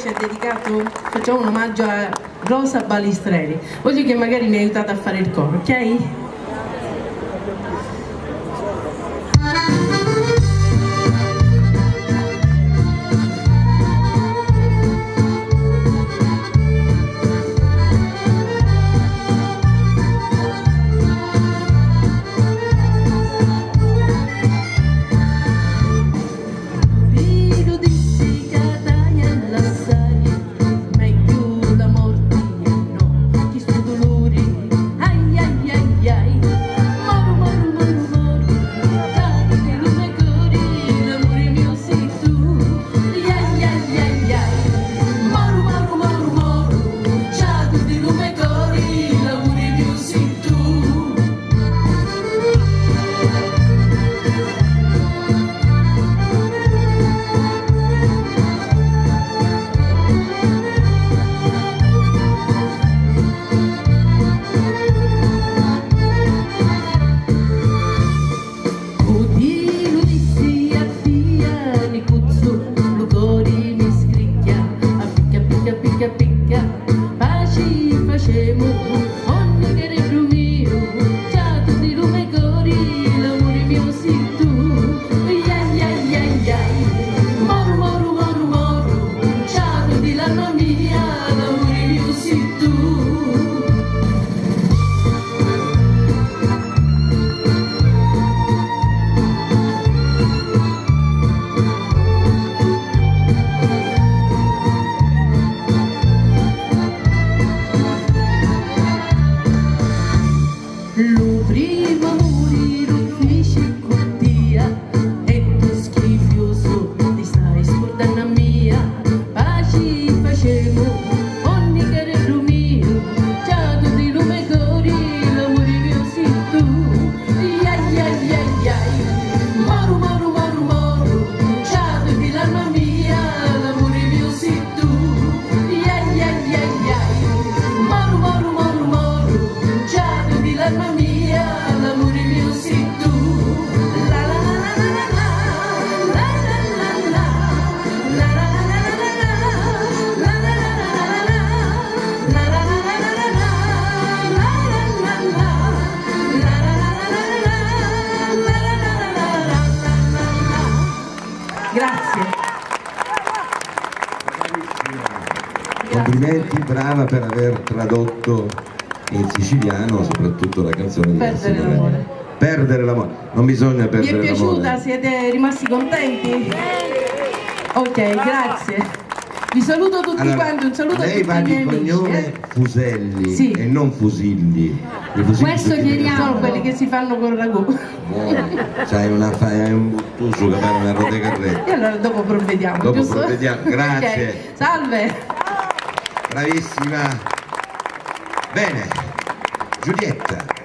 è dedicato, facciamo un omaggio a Rosa Balistreri. Voglio che magari mi aiutate a fare il coro, ok? Grazie. Complimenti, brava per aver tradotto in siciliano soprattutto la canzone di Perdere l'amore. Perdere l'amore. Non bisogna perdere l'amore. Vi è piaciuta? Siete rimasti contenti? Ok, grazie. Vi saluto tutti quanti, un saluto a tutti i miei amici. Lei va di cognome Fuselli, sì, e non Fusilli. Questo chiediamo, sono quelli che si fanno con ragù. C'hai un buttuso che pare una rote carretta. E allora dopo provvediamo, Dopo giusto? provvediamo, grazie. Okay. Salve. Bravissima. Bene, Giulietta.